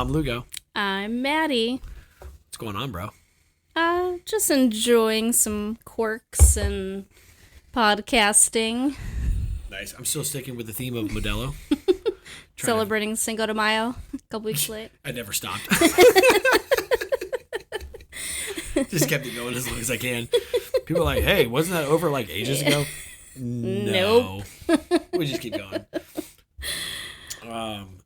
I'm Lugo. I'm Maddie. What's going on, bro? Just enjoying some quirks and podcasting. Nice. I'm still sticking with the theme of Modelo. Celebrating Cinco de Mayo a couple weeks late. I never stopped. Just kept it going as long as I can. People are like, hey, wasn't that over like ages ago? Nope. We just keep going.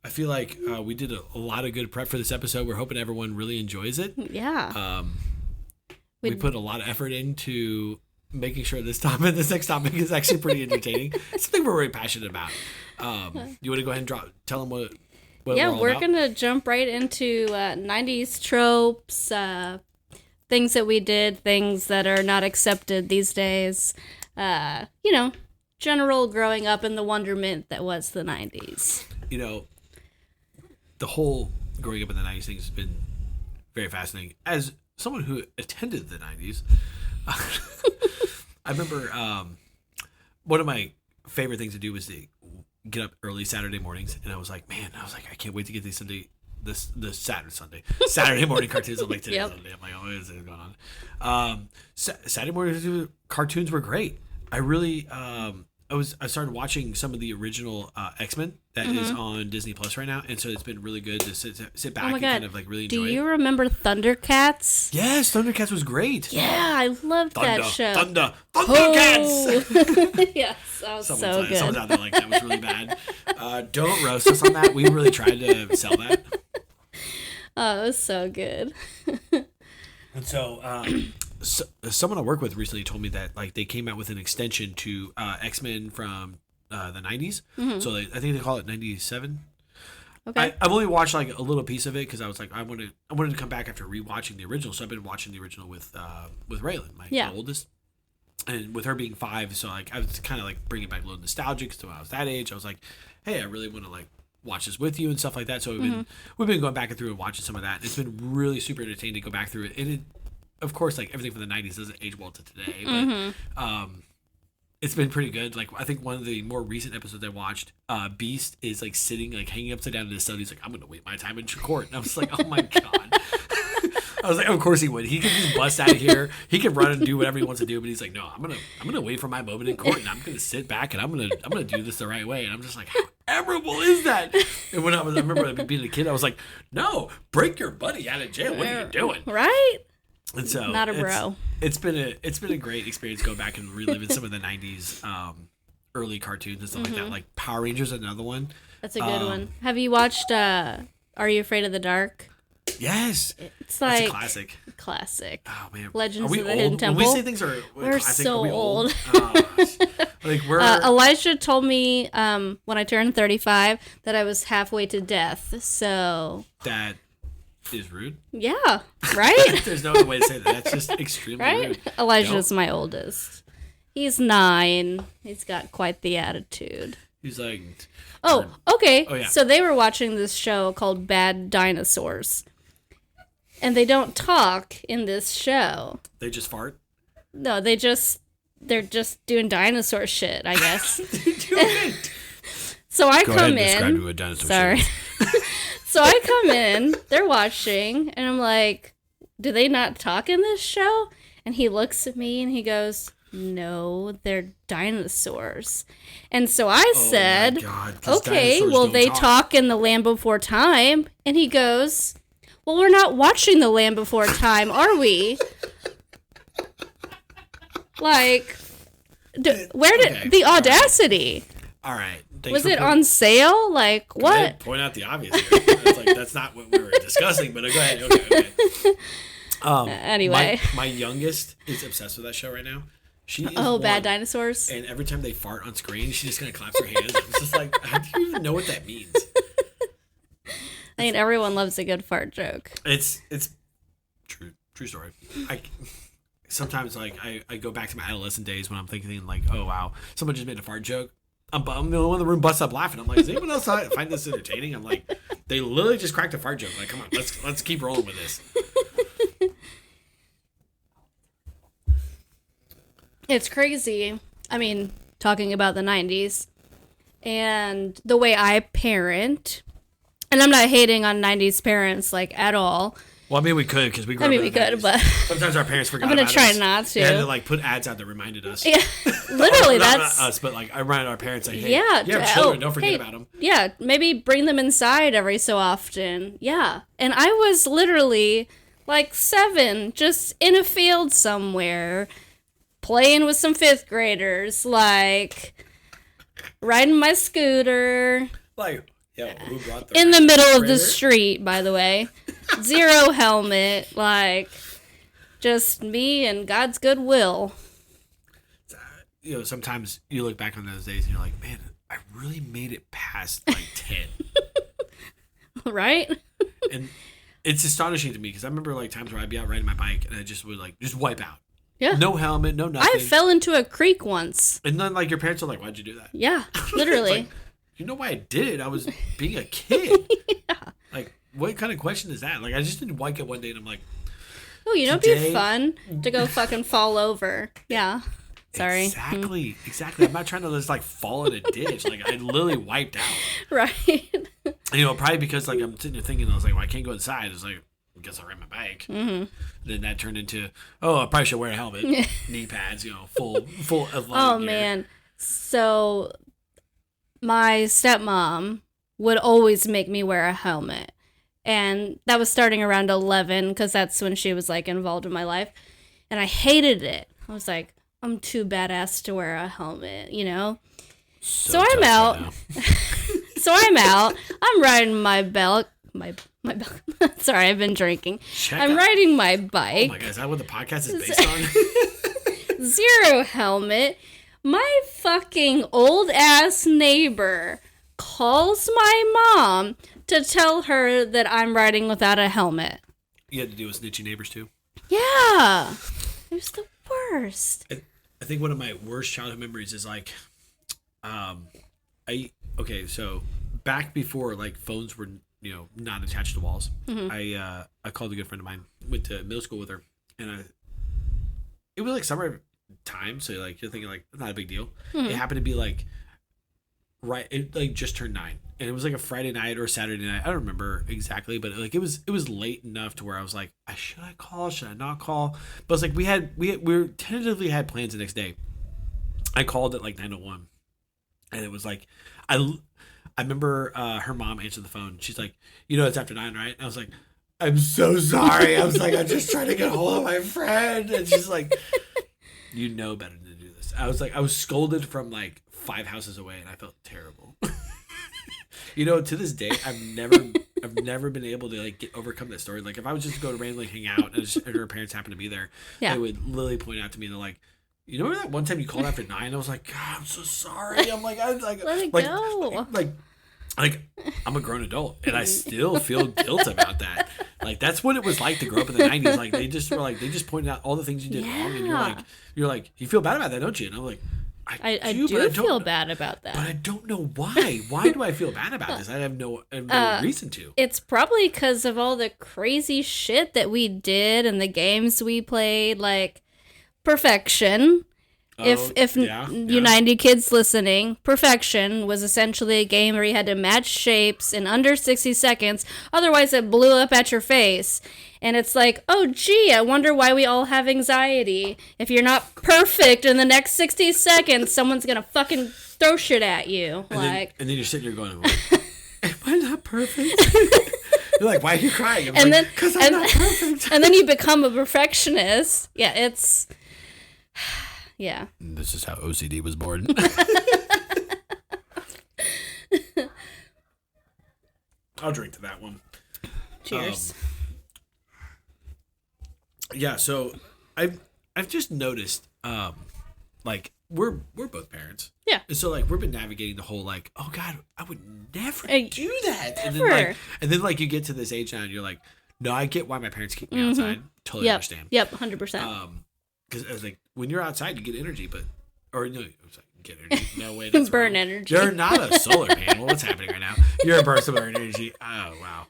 I feel like we did a lot of good prep for this episode. We're hoping everyone really enjoys it. Yeah. We put a lot of effort into making sure this next topic is actually pretty entertaining. It's something we're very passionate about. You want to go ahead and tell them what we're going to jump right into 90s tropes, things that we did, things that are not accepted these days. General growing up in the wonderment that was the 90s. The whole growing up in the 90s thing has been very fascinating. As someone who attended the 90s, I remember one of my favorite things to do was to get up early Saturday mornings, and I was like, I can't wait to get these Saturday morning cartoons. I'm like, today's Sunday. I'm like, oh, what is going on? Saturday morning cartoons were great. I really, I started watching some of the original X-Men that is on Disney Plus right now, and so it's been really good to sit back and kind of like really enjoy it. Do you remember Thundercats? Yes, Thundercats was great. Yeah, I loved that show. Thundercats! Yes, that was so good. Someone's out there like, that was really bad. Don't roast us on that. We really tried to sell that. Oh, it was so good. And so, someone I work with recently told me that like they came out with an extension to X-Men from the 90s. Mm-hmm. So I think they call it 97. Okay. I've only watched like a little piece of it because I was like I wanted to come back after rewatching the original. So I've been watching the original with Raylan, my oldest, and with her being 5. So like I was kind of like bringing back a little nostalgic. So when I was that age, I was like, hey, I really want to like watch this with you and stuff like that. So we've been going back and through and watching some of that. It's been really super entertaining to go back through it, and it, of course, like everything from the 90s doesn't age well to today, but it's been pretty good. Like I think one of the more recent episodes I watched, Beast is like sitting like hanging upside down in his cell. He's like, I'm gonna wait my time in court, and I was like, oh my god. I was like, of course he would. He could just bust out of here. He could run and do whatever he wants to do, but he's like, no, I'm gonna wait for my moment in court, and I'm gonna sit back and I'm gonna do this the right way. And I'm just like, how admirable is that? And when I remember being a kid, I was like, no, break your buddy out of jail. What are you doing? Right. And so not a bro. It's been a great experience going back and reliving some of the 90s early cartoons and stuff like that. Like Power Rangers, another one. That's a good one. Have you watched Are You Afraid of the Dark? Yes. It's like a classic. Classic. Oh man. Legends of the Hidden Temple. When we say things are we're classic, so are we old. Like we're Elijah told me when I turned 35 that I was halfway to death. So that is rude. Yeah, right? There's no other way to say that. That's just extremely rude. Elijah's my oldest. He's 9. He's got quite the attitude. He's like... Oh, okay. Oh, yeah. So they were watching this show called Bad Dinosaurs. And they don't talk in this show. They just fart? No, they're just doing dinosaur shit, I guess. So I Go come ahead and describe in. to a dinosaur Sorry. So I come in, they're watching, and I'm like, do they not talk in this show? And he looks at me and he goes, no, they're dinosaurs. And so I said, okay, well, they talk in The Land Before Time. And he goes, well, we're not watching The Land Before Time, are we? Like, where did the audacity? All right. Was it on sale? Like, what? Point out the obvious here. That's not what we were discussing, but go ahead. Okay. Anyway. My youngest is obsessed with that show right now. She is Bad Dinosaurs? And every time they fart on screen, she just kind of claps her hands. It's just like, how do you even know what that means? I mean, everyone loves a good fart joke. It's true story. Sometimes like I go back to my adolescent days when I'm thinking like, oh wow, someone just made a fart joke. I'm the only one in the room busts up laughing. I'm like, does anyone else find this entertaining? I'm like, they literally just cracked a fart joke. Like, come on, let's keep rolling with this. It's crazy. I mean, talking about the 90s and the way I parent, And I'm not hating on 90s parents, like, at all. Well, I mean, we could, because we grew up we could, but... Sometimes our parents forgot about us. I'm going to try not to. They had to, like, put ads out that reminded us. Yeah, literally, not us, but, like, I reminded our parents, like, hey, you have children, don't forget about them. Yeah, maybe bring them inside every so often. Yeah. And I was literally, like, 7, just in a field somewhere, playing with some 5th graders, like, riding my scooter. Like... Yo, who brought the in the middle of the street, by the way. 0 helmet, like, just me and God's goodwill. You know, sometimes you look back on those days and you're like, man, I really made it past, like, 10. Right? And it's astonishing to me, because I remember, like, times where I'd be out riding my bike and I just would, like, just wipe out. Yeah. No helmet, no nothing. I fell into a creek once. And then, like, your parents are like, why'd you do that? Yeah, literally. Like, you know why I did it? I was being a kid. Yeah. Like, what kind of question is that? Like, I just didn't like it one day, and I'm like, oh, you know, it'd be fun to go fucking fall over. Yeah. Sorry. Exactly. I'm not trying to just, like, fall in a ditch. Like, I literally wiped out. Right. And, you know, probably because, like, I'm sitting there thinking, I was like, well, I can't go inside. It's like, I guess I'll ride my bike. Mm-hmm. Then that turned into, oh, I probably should wear a helmet, knee pads, you know, full of gear. Man. So... my stepmom would always make me wear a helmet. And that was starting around 11, because that's when she was, like, involved in my life. And I hated it. I was like, I'm too badass to wear a helmet, you know? So I'm out. I'm riding my belt. My belt. Sorry, I've been drinking. Riding my bike. Oh my God, is that what the podcast is based on? 0 helmet. My fucking old-ass neighbor calls my mom to tell her that I'm riding without a helmet. You had to deal with snitchy neighbors, too? Yeah. It was the worst. I think one of my worst childhood memories is, like, so back before, like, phones were, you know, not attached to walls, mm-hmm. I called a good friend of mine, went to middle school with her, and it was, like, summer time, so, like, you're thinking, like, not a big deal. Mm-hmm. It happened to be, like, it, like, just turned 9, and it was, like, a Friday night or a Saturday night. I don't remember exactly, but, like, it was late enough to where I was like, should I call, should I not call? But it's like, we tentatively had plans the next day. I called at, like, 9:01, and it was like, I remember her mom answered the phone. She's like, you know, it's after 9, right? And I was like, I'm so sorry. I was like, I'm just trying to get a hold of my friend. And she's like, you know better than to do this. I was like, I was scolded from, like, 5 houses away, and I felt terrible. You know, to this day, I've never been able to, like, overcome that story. Like, if I was just to go to randomly hang out and her parents happened to be there, they would literally point out to me, and they're like, you know that one time you called after 9? I was like, God, I'm so sorry. I'm like, let it go. Like, I'm a grown adult, and I still feel guilt about that. Like, that's what it was like to grow up in the 90s. Like, they just pointed out all the things you did wrong, and you're like, you feel bad about that, don't you? And I'm like, I do feel bad about that. But I don't know why. Why do I feel bad about this? I have no reason to. It's probably because of all the crazy shit that we did and the games we played, like Perfection. You 90 kids listening, Perfection was essentially a game where you had to match shapes in under 60 seconds, otherwise it blew up at your face. And it's like, oh gee, I wonder why we all have anxiety. If you're not perfect in the next 60 seconds, someone's gonna fucking throw shit at you. And then you're sitting there going, am I not perfect? You're like, why are you crying? Because I'm not perfect. And then you become a perfectionist. Yeah, it's... Yeah. This is how OCD was born. I'll drink to that one. Cheers. Yeah, so I've just noticed, like, we're both parents. Yeah. And so, like, we've been navigating the whole, like, oh God, I would never do that. Never. And then you get to this age now, and you're like, no, I get why my parents keep me outside. Totally understand. Yep, 100%. Because I was like, when you're outside, you get energy, get energy. No way. That's burn wrong. energy. You're not a solar panel. What's happening right now? You're a burst of burn energy. Oh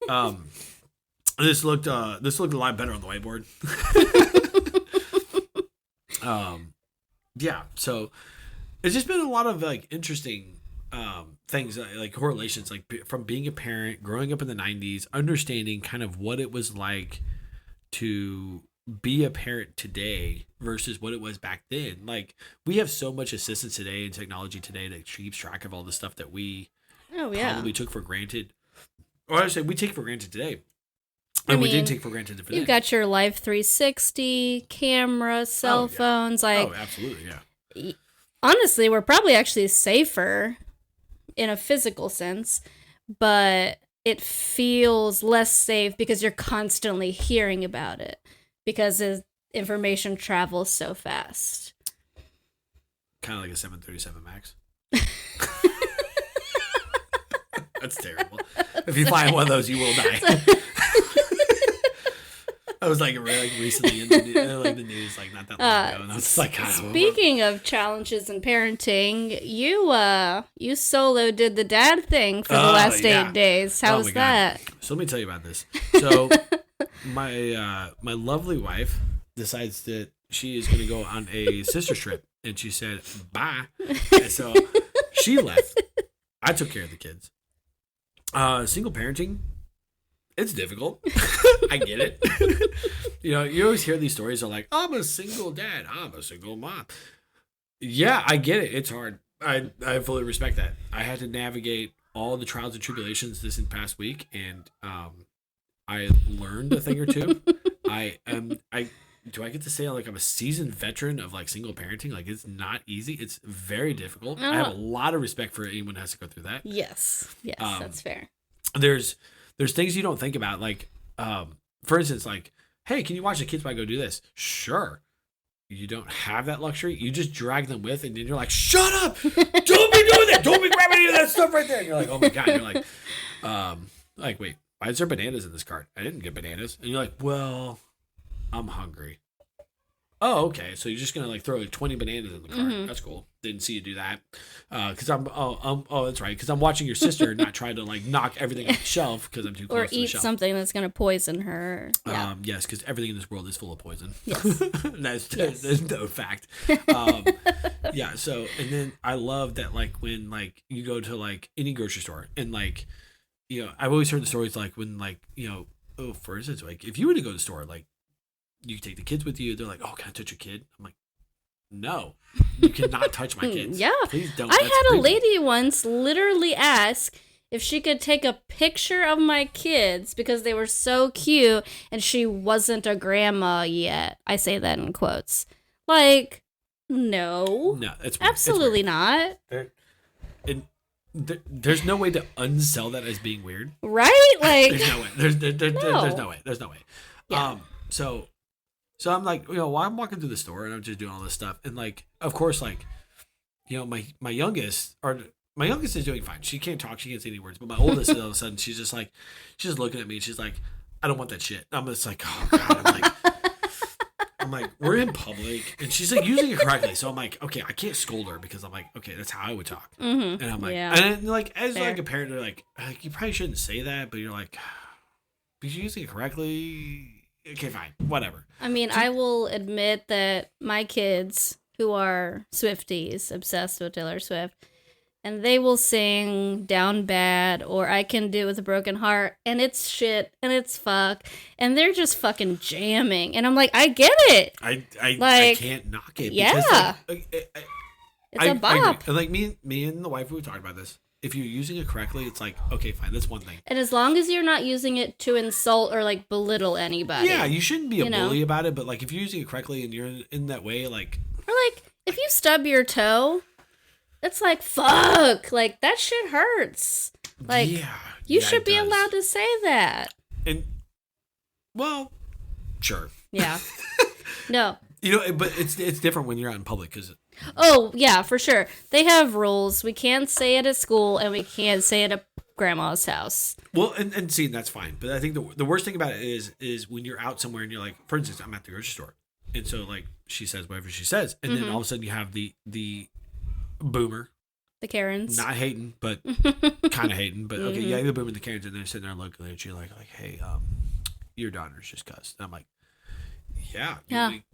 wow. This looked a lot better on the whiteboard. Yeah. So it's just been a lot of, like, interesting things like correlations, like from being a parent, growing up in the 90s, understanding kind of what it was like to be a parent today versus what it was back then. Like, we have so much assistance today and technology today that keeps track of all the stuff that we probably took for granted. Or I say we take for granted today. And we did take for granted for you've got your Life 360 camera, cell phones. Like, absolutely, yeah. Honestly, we're probably actually safer in a physical sense, but it feels less safe because you're constantly hearing about it because information travels so fast. Kind of like a 737 Max. That's terrible. If you find one of those, you will die. I was like recently in the news, like not that long ago, and I was like, speaking of challenges in parenting, you solo did the dad thing for the last 8 days. How was that? So let me tell you about this. So my lovely wife decides that she is going to go on a sister trip, and she said bye. And so she left. I took care of the kids. Single parenting. It's difficult. I get it. You always hear these stories of like, I'm a single dad. I'm a single mom. Yeah, I get it. It's hard. I fully respect that. I had to navigate all the trials and tribulations this past week, and I learned a thing or two. Do I get to say like I'm a seasoned veteran of like single parenting? Like, it's not easy. It's very difficult. I have a lot of respect for anyone who has to go through that. Yes, that's fair. There's things you don't think about, like, for instance, like, hey, can you watch the kids while I go do this? Sure. You don't have that luxury. You just drag them with, and then you're like, shut up! Don't be doing that! Don't be grabbing any of that stuff right there! And you're like, oh my God. And you're like, wait, why is there bananas in this cart? I didn't get bananas. And you're like, well, I'm hungry. Oh, okay. So you're just gonna like throw like 20 bananas in the cart. Mm-hmm. That's cool. Didn't see you do that. Because that's right. Because I'm watching your sister not try to like knock everything off the shelf because I'm too close to the shelf. Or eat something that's gonna poison her. Yeah. Yes, because everything in this world is full of poison. Yes. That's no fact. Yeah. So, and then I love that like when like you go to like any grocery store and like, I've always heard the stories like when like, for instance, like if you were to go to the store, like, you take the kids with you. They're like, oh, can I touch your kid? I'm like, no, you cannot touch my kids. Yeah. Please don't. I had a lady once literally ask if she could take a picture of my kids because they were so cute and she wasn't a grandma yet. I say that in quotes. Like, no. No, it's absolutely not. There's no way to unsell that as being weird. Right? Like, there's no way. There's no way. There's no way. Yeah. So I'm like, while I'm walking through the store and I'm just doing all this stuff, and like, of course, like, my youngest is doing fine. She can't talk, she can't say any words, but my oldest, all of a sudden, she's just looking at me, and she's like, I don't want that shit. I'm just like, oh God. I'm like, we're in public, and she's like using it correctly. So I'm like, okay, I can't scold her because I'm like, okay, that's how I would talk. Mm-hmm. And I'm like, yeah. and like as Fair. Like a parent, they're like, you probably shouldn't say that, but you're like, because you're using it correctly. Okay, fine, whatever. I mean, I will admit that my kids, who are Swifties, obsessed with Taylor Swift, and they will sing Down Bad or I Can Do It With a Broken Heart, and it's shit, and it's fuck, and they're just fucking jamming. And I'm like, I get it. I can't knock it. Yeah. Because, it's a bop. And like me and the wife, we talked about this. If you're using it correctly, it's like, okay, fine, that's one thing. And as long as you're not using it to insult or like belittle anybody. Yeah, you shouldn't be a bully about it, but like if you're using it correctly and you're in that way, like. Or like if you stub your toe, it's like, fuck, like that shit hurts. Like, you should be allowed to say that. And, well, sure. Yeah. No. But it's different when you're out in public because. Oh, yeah, for sure. They have rules. We can't say it at school, and we can't say it at grandma's house. Well, and see, that's fine. But I think the worst thing about it is when you're out somewhere and you're like, for instance, I'm at the grocery store. And so, like, she says whatever she says. And then all of a sudden you have the boomer. The Karens. Not hating, but kind of hating. But, okay, yeah, the boomer and the Karens. And they're sitting there looking at you like, hey, your daughter's just cussed. And I'm like, yeah.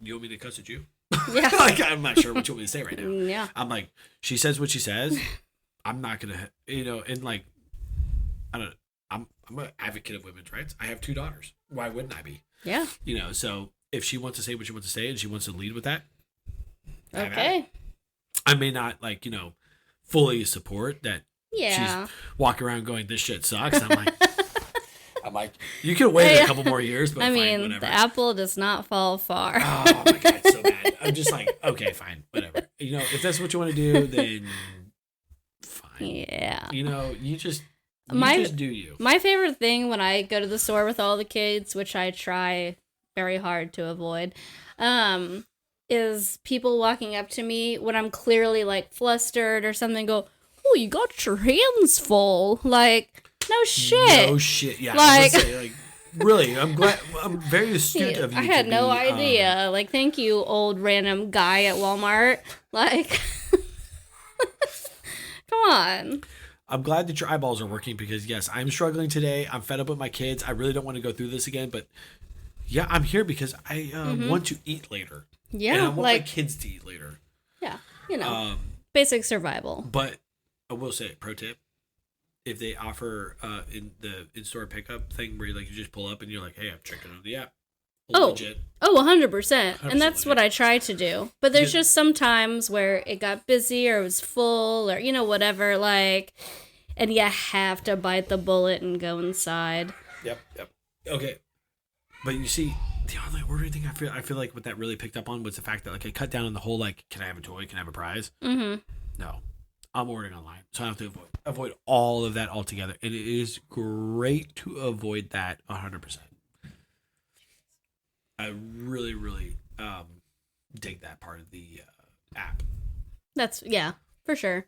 You want me to cuss at you? Yeah. Like, I'm not sure what you want me to say right now. Yeah. I'm like, she says what she says. I'm not gonna, and like, I don't. I'm an advocate of women's rights. I have 2 daughters. Why wouldn't I be? Yeah. So if she wants to say what she wants to say and she wants to lead with that, okay. I may not fully support that. Yeah. She's walking around going, "This shit sucks." I'm like, you can wait a couple more years, but fine, the apple does not fall far. Oh my god, it's so bad. I'm just like, okay, fine, whatever. If that's what you want to do, then fine. Yeah. You just do you. My favorite thing when I go to the store with all the kids, which I try very hard to avoid, is people walking up to me when I'm clearly like flustered or something. Go, oh, you got your hands full. Like, no shit. No shit. Yeah. Like really, I'm glad. I'm very astute of you. I had no idea. Thank you, old random guy at Walmart. Like, come on. I'm glad that your eyeballs are working because, yes, I'm struggling today. I'm fed up with my kids. I really don't want to go through this again. But, yeah, I'm here because I want to eat later. Yeah. And I want my kids to eat later. Yeah. Basic survival. But I will say, pro tip, if they offer in the in-store pickup thing where you just pull up and you're like, hey, I'm checking on the app. Legit. 100%. And that's what I try to do. But there's just some times where it got busy or it was full or, whatever, and you have to bite the bullet and go inside. Yep. Okay. But you see, the online ordering thing, I feel like what that really picked up on was the fact that, I cut down on the whole, can I have a toy? Can I have a prize? Mm-hmm. No. I'm ordering online. So I have to avoid all of that altogether. And it is great to avoid that 100%. I really, really dig that part of the app. Yeah, for sure.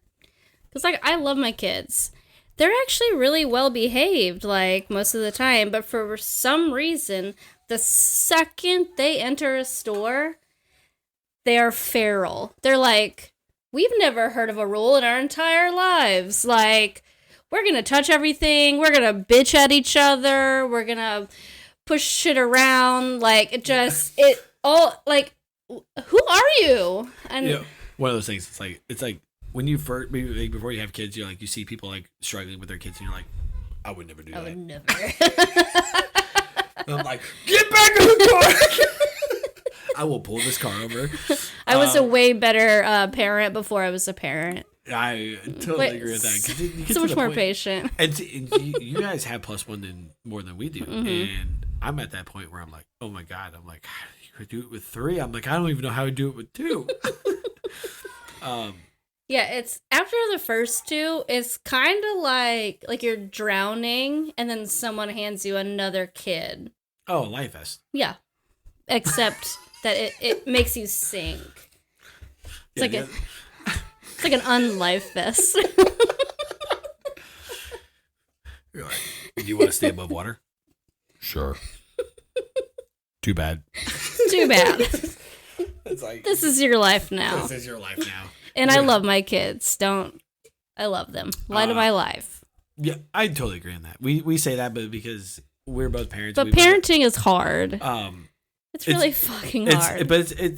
Because, I love my kids. They're actually really well behaved, most of the time. But for some reason, the second they enter a store, they are feral. They're like, we've never heard of a rule in our entire lives. We're going to touch everything. We're going to bitch at each other. We're going to push shit around. Who are you? And one of those things, it's like when you first, maybe before you have kids, you're you see people struggling with their kids and you're like, I would never do that. I would never. I'm like, get back in the car. I will pull this car over. I was a way better parent before I was a parent. I totally agree with that. You get so much more patient. And you guys have +1 more than we do. Mm-hmm. And I'm at that point where I'm like, oh my God. I'm like, you could do it with 3. I'm like, I don't even know how to do it with 2. Yeah, it's after the first 2, it's kind of like you're drowning and then someone hands you another kid. Oh, life vest. Yeah. Except that it makes you sink. It's like an unlife vest. You're like, do you want to stay above water? Sure. Too bad. Too bad. It's this is your life now. This is your life now. And I love my kids. I love them. Light of my life. Yeah, I totally agree on that. We say that, but because we're both parents. But parenting is hard. It's really fucking hard.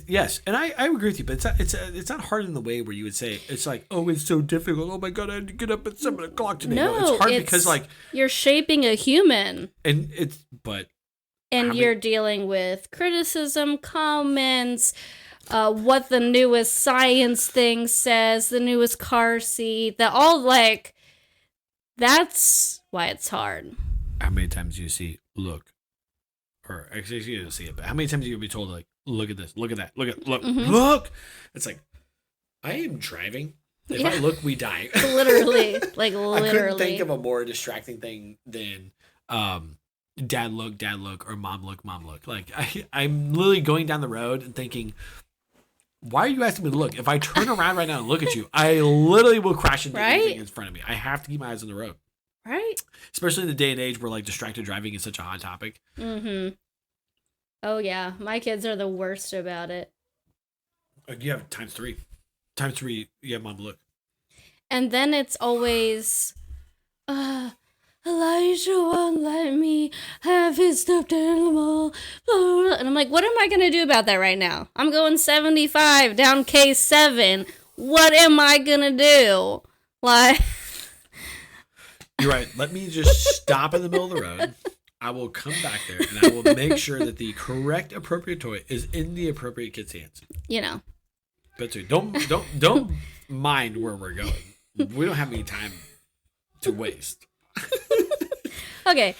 Yes, and I agree with you. But it's not hard in the way where you would say it's oh, it's so difficult. Oh my God, I had to get up at 7:00 today. No, it's hard because you're shaping a human, and you're dealing with criticism, comments, what the newest science thing says, the newest car seat, that's why it's hard. How many times do you see look? Or actually, you don't see it, but how many times do you be told look at this, look at that, look, mm-hmm. Look? It's I am driving. If I look, we die. Literally, literally. I couldn't think of a more distracting thing than dad look, or mom look. I'm literally going down the road and thinking, why are you asking me to look? If I turn around right now and look at you, I literally will crash into anything in front of me. I have to keep my eyes on the road. Right. Especially in the day and age where distracted driving is such a hot topic. Mm-hmm. Oh yeah, my kids are the worst about it. You have times 3. Times 3, you have mom look. And then it's always, Elijah won't let me have his stuffed animal. And I'm like, what am I going to do about that right now? I'm going 75 down K7. What am I going to do? Like, you're right. Let me just stop in the middle of the road. I will come back there and I will make sure that the correct appropriate toy is in the appropriate kid's hands. You know. But so don't mind where we're going. We don't have any time to waste. Okay.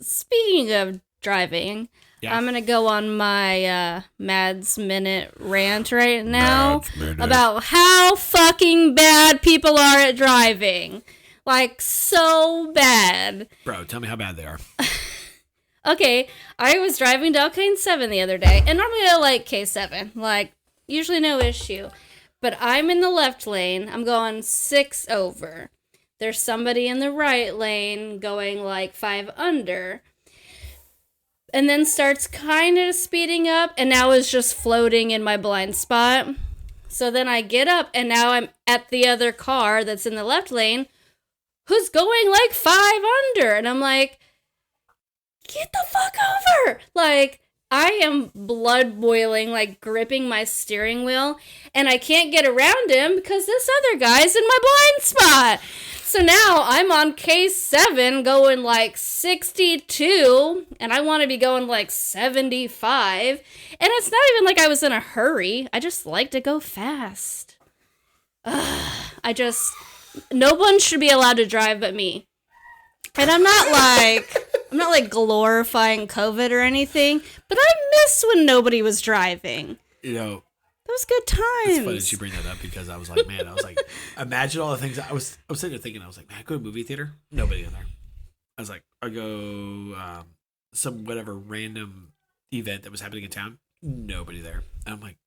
Speaking of driving, I'm gonna go on my Mads Minute rant right now about how fucking bad people are at driving. Like, so bad. Bro, tell me how bad they are. Okay, I was driving down K7 the other day, and normally I like K7. Like, usually no issue. But I'm in the left lane. I'm going 6 over. There's somebody in the right lane going like 5 under. And then starts kind of speeding up, and now is just floating in my blind spot. So then I get up, and now I'm at the other car that's in the left lane, who's going like 5 under. And I'm like, get the fuck over. Like, I am blood boiling, like gripping my steering wheel, and I can't get around him because this other guy's in my blind spot. So now I'm on K7 going like 62, and I want to be going like 75. And it's not even like I was in a hurry. I just like to go fast. No one should be allowed to drive but me. And I'm not like glorifying COVID or anything, but I miss when nobody was driving. You know, those good times. It's funny that you bring that up because I was like, imagine all the things I was sitting there thinking, I was like, man, I go to a movie theater, nobody in there. I was like, I go some whatever random event that was happening in town, nobody there. And I'm like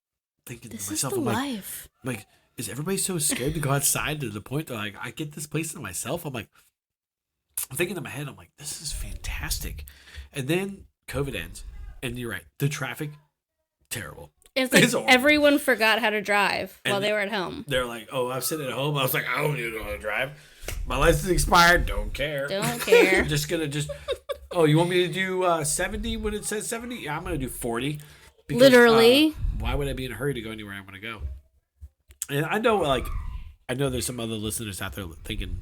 thinking this to myself, is the I'm life. like, is everybody so scared to go outside to the point that like I get this place to myself? I'm thinking in my head, I'm like, this is fantastic. And then COVID ends, and you're right, the traffic, terrible. It's like everyone forgot how to drive while they were at home. They're like, oh, I'm sitting at home. I was like, I don't even know how to drive. My license expired. Don't care. Oh, you want me to do 70 when it says 70? Yeah, I'm going to do 40. Because, literally. Why would I be in a hurry to go anywhere I want to go? And I know there's some other listeners out there thinking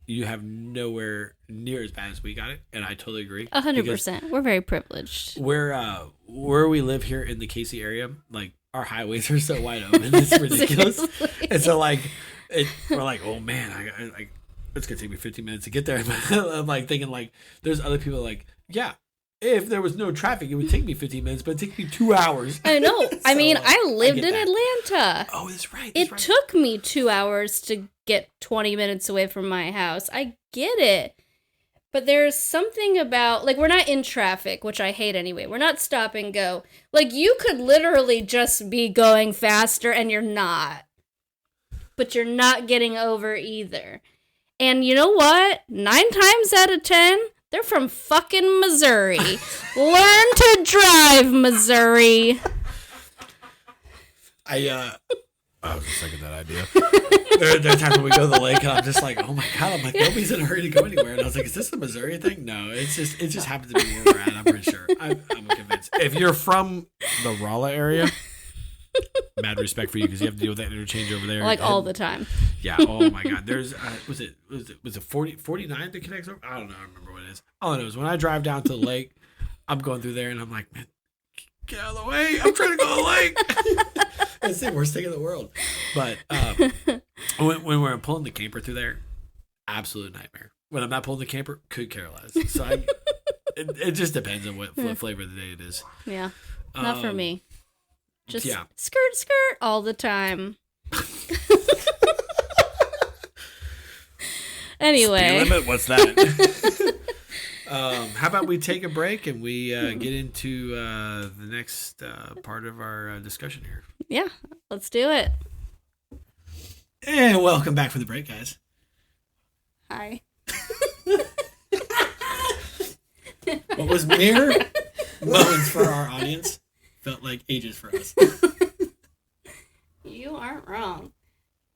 you have nowhere near as bad as we got it, and I totally agree. 100%. We're very privileged. Where we live here in the Casey area, like our highways are so wide open, it's ridiculous. And so we're like, oh man, I it's gonna take me 15 minutes to get there. I'm like thinking like, there's other people like, yeah, if there was no traffic, it would take me 15 minutes, but it takes me 2 hours. I know. So, I mean, I lived in Atlanta. Oh, that's right. It took me 2 hours to get 20 minutes away from my house. I get it. But there's something about, like, we're not in traffic, which I hate anyway. We're not stop and go. Like, you could literally just be going faster and you're not. But you're not getting over either. And you know what? 9 times out of 10, they're from fucking Missouri. Learn to drive, Missouri. I was just thinking that idea. There are times when we go to the lake and I'm just like, oh my God, I'm like, nobody's in a hurry to go anywhere. And I was like, is this the Missouri thing? No, it just happens to be where we're at. I'm pretty sure. I'm convinced. If you're from the Rolla area, mad respect for you because you have to deal with that interchange over there. Like all the time. Yeah. Oh my God. There's, was it 49 that connects over? I don't know. I remember what it is. All I know is when I drive down to the lake, I'm going through there and I'm like, man, get out of the way. I'm trying to go to the lake. It's the worst thing in the world. But when we're pulling the camper through there, absolute nightmare. When I'm not pulling the camper, could care less. So it just depends on what flavor of the day it is. Yeah. Not for me. Just skirt all the time. Anyway. Speed limit? What's that? How about we take a break and we get into the next part of our discussion here? Yeah, let's do it. And welcome back from the break, guys. Hi. What was mere moments for our audience felt like ages for us. You aren't wrong.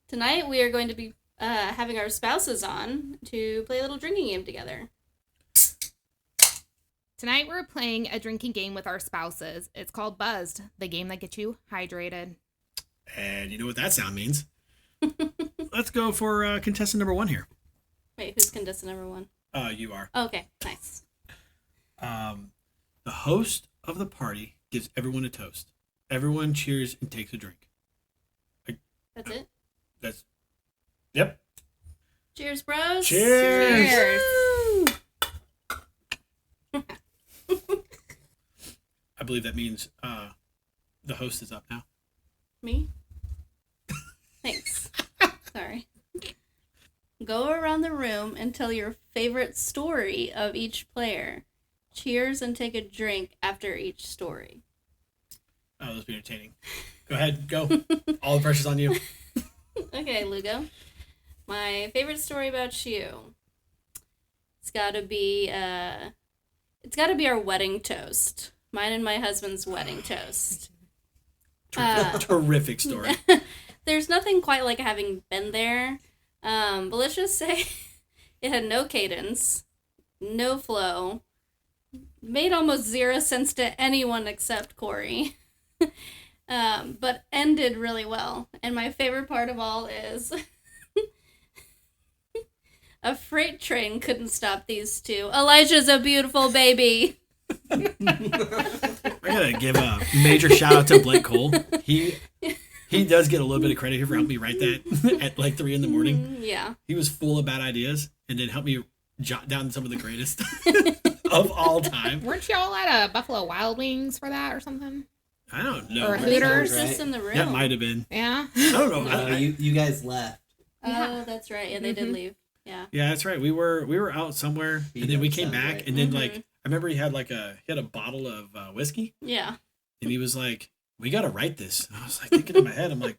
Tonight we are going to be having our spouses on to play a little drinking game together. Tonight we're playing a drinking game with our spouses. It's called Buzzed, the game that gets you hydrated. And you know what that sound means? let's go for contestant number 1 here. Wait, who's contestant number 1? You are. Oh, okay, nice. The host of the party gives everyone a toast. Everyone cheers and takes a drink. That's it? Yep. Cheers, bros. Cheers. I believe that means the host is up now. Me? Thanks. Sorry. Go around the room and tell your favorite story of each player. Cheers and take a drink after each story. Oh, this will be entertaining. Go ahead, go. All the pressure's on you. Okay, Lugo. My favorite story about you. It's gotta be our wedding toast. Mine and my husband's wedding toast. Terrific story. There's nothing quite like having been there. But let's just say it had no cadence, no flow, made almost 0 sense to anyone except Corey. But ended really well. And my favorite part of all is a freight train couldn't stop these two. Elijah's a beautiful baby. I gotta give a major shout out to Blake Cole. He does get a little bit of credit here for helping me write that at like 3 a.m. Yeah. He was full of bad ideas and then helped me jot down some of the greatest of all time. Weren't y'all at a Buffalo Wild Wings for that or something? I don't know. Or Hooters? Just in the room. That might have been. Yeah. I don't know. No, you guys left. Oh, that's right. Yeah, they did leave. Yeah. Yeah, that's right. We were out somewhere, and then we came back, right. and then like I remember he had a bottle of whiskey. Yeah. And he was like, "We got to write this." And I was like thinking in my head, I'm like,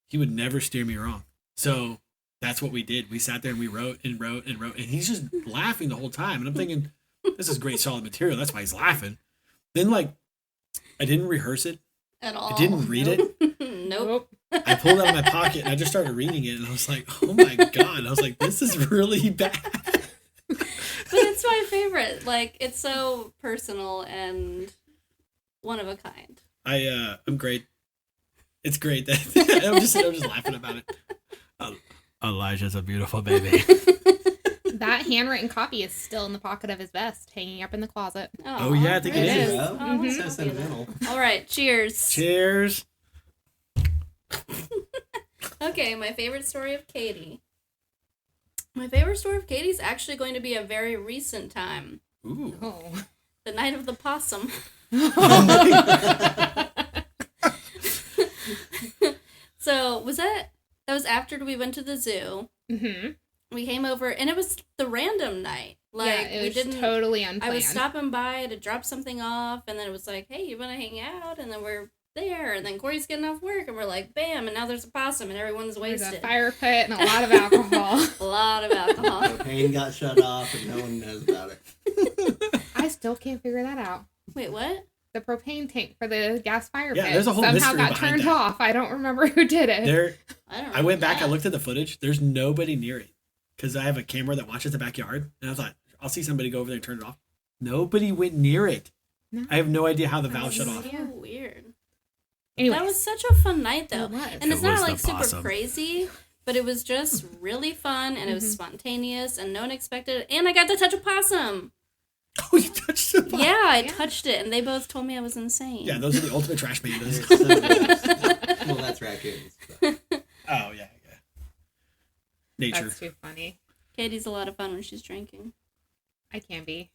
he would never steer me wrong. So that's what we did. We sat there and we wrote and wrote and wrote, and he's just laughing the whole time. And I'm thinking, this is great, solid material. That's why he's laughing. Then like, I didn't rehearse it At all. I didn't read it. Nope. I pulled it out of my pocket and I just started reading it, and I was like, oh my God. I was like, this is really bad. But it's my favorite. Like, it's so personal and one of a kind. I'm great. It's great that I'm just laughing about it. Elijah's a beautiful baby. That handwritten copy is still in the pocket of his vest, hanging up in the closet. Oh, yeah, I think it is. Oh, Mhm. so sentimental. All right, cheers. Cheers. Okay, my favorite story of Katie. My favorite story of Katie is actually going to be a very recent time. Ooh. Oh. The night of the possum. So, that was after we went to the zoo. Mm-hmm. We came over, and it was the random night. Like, Yeah, it we was didn't totally unplanned. I was stopping by to drop something off, and then it was like, hey, you want to hang out? And then we're there, and then Corey's getting off work, and we're like, bam, and now there's a possum, and everyone's There's wasted. a fire pit and a lot of alcohol. A lot of alcohol. Propane got shut off and no one knows about it. I still can't figure that out. Wait, what? The propane tank for the gas fire Yeah, pit there's a whole somehow mystery got behind turned that. off. I don't remember who did it. I don't know. I went back, that. I looked at the footage. There's nobody near it because I have a camera that watches the backyard, and I thought, I'll see somebody go over there and turn it off. Nobody went near it. No. I have no idea how the valve shut That's off. so weird. Anyways, That was such a fun night, though. It was. And it's It was not the like super possum. crazy, but it was just really fun, and it was Mhm. spontaneous, and no one expected it. And I got to touch a possum. Oh, you touched the possum. Yeah, I touched it, and they both told me I was insane. Yeah, those are the ultimate trash They're pandas. so nice. Well, that's raccoons. But. Oh, yeah. Nature. That's too funny. Katie's a lot of fun when she's drinking. I can be.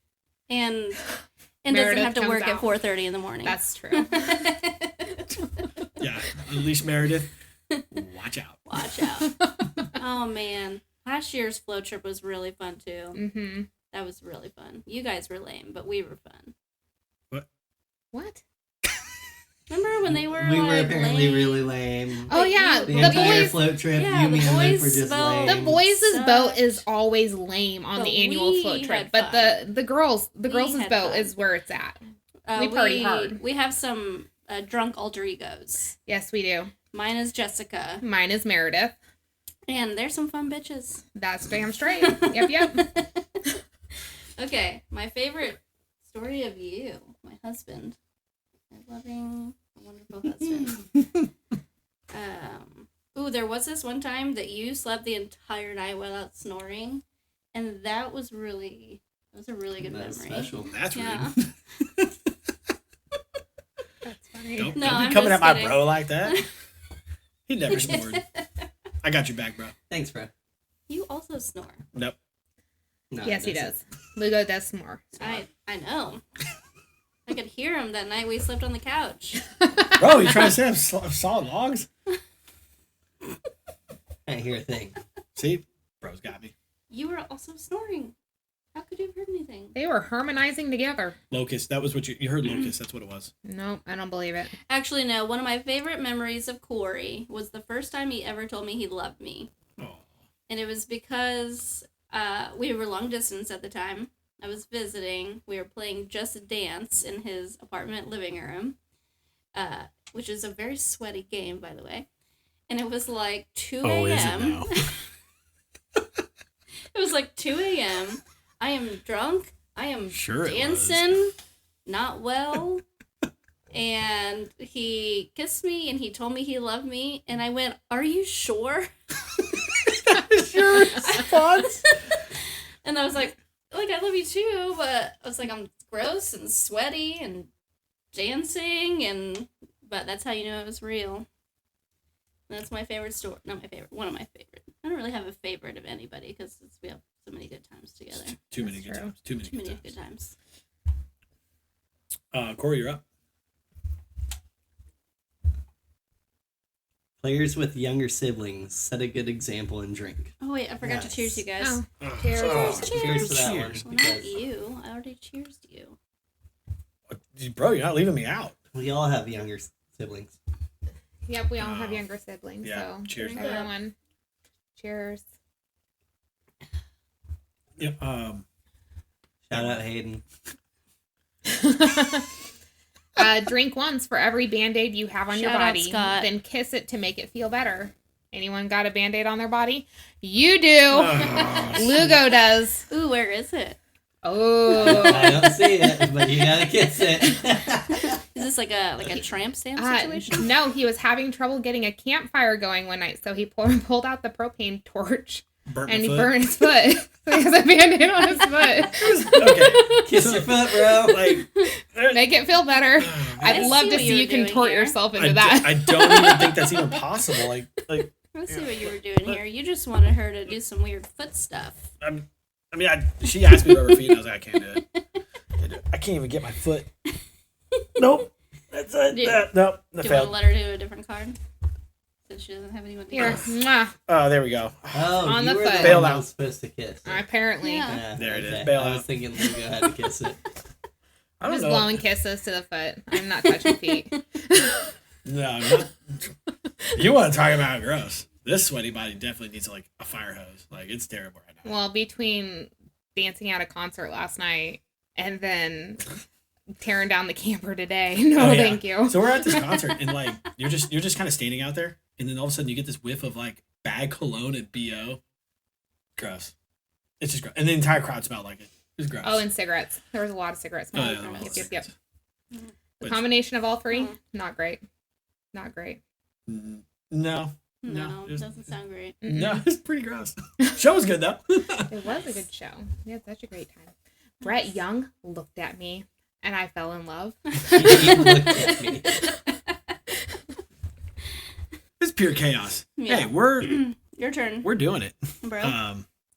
And doesn't Meredith have to comes work out. at 4:30 in the morning. That's true. Yeah, at least Meredith. Watch out. Watch out. Oh, man. Last year's float trip was really fun, too. Mm-hmm. That was really fun. You guys were lame, but we were fun. What? Remember when they were We were like, apparently lame? really lame. Oh, yeah. The The entire boys. float trip, yeah, you, the me, and Luke boys were just vote- lame. The boys' boat Sucked. is always lame on But the annual we float trip, had but fun. the girls' We had boat fun. is where it's at. We party hard. We have some drunk alter egos. Yes, we do. Mine is Jessica, Mine is Meredith. and there's some fun bitches. That's damn straight. Yep. Okay, my favorite story of you, my husband, my loving, wonderful husband. Ooh, there was this one time that you slept the entire night without snoring, and that was a really good That's memory. special. That's Yeah. rude. That's funny. Don't No, be I'm coming just at my kidding. bro like that. He never snored. I got your back, bro. Thanks, bro. You also snore. Nope. No, Yes, he doesn't. does. Lugo does snore. I know. I could hear him that night we slept on the couch. Bro, you trying to say I'm solid logs? Can't hear a thing. See? Bro's got me. You were also snoring. How could you have heard anything? They were harmonizing together. Locust. That was what you heard. Locust. That's what it was. Nope, I don't believe it. Actually, no. One of my favorite memories of Corey was the first time he ever told me he loved me. Oh. And it was because we were long distance at the time. I was visiting. We were playing Just Dance in his apartment living room, which is a very sweaty game, by the way. And it was like 2 a.m. Oh, is it now? It was like 2 a.m. I am drunk. I am Sure it dancing, not well. And he kissed me and he told me he loved me. And I went, "Are you sure?" That is your response? And I was like, I love you too. But I was like, I'm gross and sweaty and dancing. But that's how you know it was real. That's my favorite story. Not my favorite. One of my favorite. I don't really have a favorite of anybody because we have so many good times together. Too many good times. Too many Good times. Corey, you're up. Players with younger siblings set a good example and drink. Oh wait, I forgot to cheers you guys. Oh, Oh, cheers. Cheers to that Cheers. one. Well, not you. I already cheersed you. Bro, you're not leaving me out. We all have younger siblings. Yep, we all have younger siblings. Yeah, So cheers. everyone. Cheers. Yep. Shout out Hayden. Drink once for every Band-Aid you have on your Shout out, body. Scott. Then kiss it to make it feel better. Anyone got a Band-Aid on their body? You do. Oh, Lugo does. Ooh, where is it? Oh. I don't see it, but you gotta kiss it. Is this like a tramp stamp situation? No, he was having trouble getting a campfire going one night, so he pulled out the propane torch burnt and my he foot. burned his foot. So he has a Band-Aid on his foot. Okay. Kiss your foot, bro. Like, Make it feel better. I I'd love see to what see you you were doing contort here. yourself into I that. don't even think that's even possible. Like Let's see what you were doing here. You just wanted her to do some weird foot stuff. she asked me to rub her feet, and I was like, I can't do it. I can't even get my foot. Nope. That's it. Nope. That Do you want failed. to let her do a different card? Since she doesn't have anyone to Here. kiss. Mwah. Oh, there we go. Oh, On you the were foot. the Bail one that out. was supposed to kiss. Apparently. Yeah. There it is. Okay. Bail I was out. thinking Lugo had to kiss it. I I'm don't just know. blowing kisses to the foot. I'm not touching feet. No, I'm not. You want to talk about gross? This sweaty body definitely needs like a fire hose. Like it's terrible right now. Well, between dancing at a concert last night and then tearing down the camper today. No, Oh, yeah. thank you. So we're at this concert and like you're just kind of standing out there, and then all of a sudden you get this whiff of like bag cologne and BO. Gross. It's just gross, and the entire crowd smelled like it. It was gross. Oh, and cigarettes. There was a lot of cigarettes. Oh, yeah, Yep, all yep, yep. The Which- combination of all three, Mhm. not great. Not great. No, No, it was- doesn't sound great. Mm-mm. no, it's pretty gross. Show was good though. It was a good show. We had such a great time. Brett Young looked at me and I fell in love. He looked at me. It's pure chaos. Yeah. Hey, we're Your turn, doing it. bro.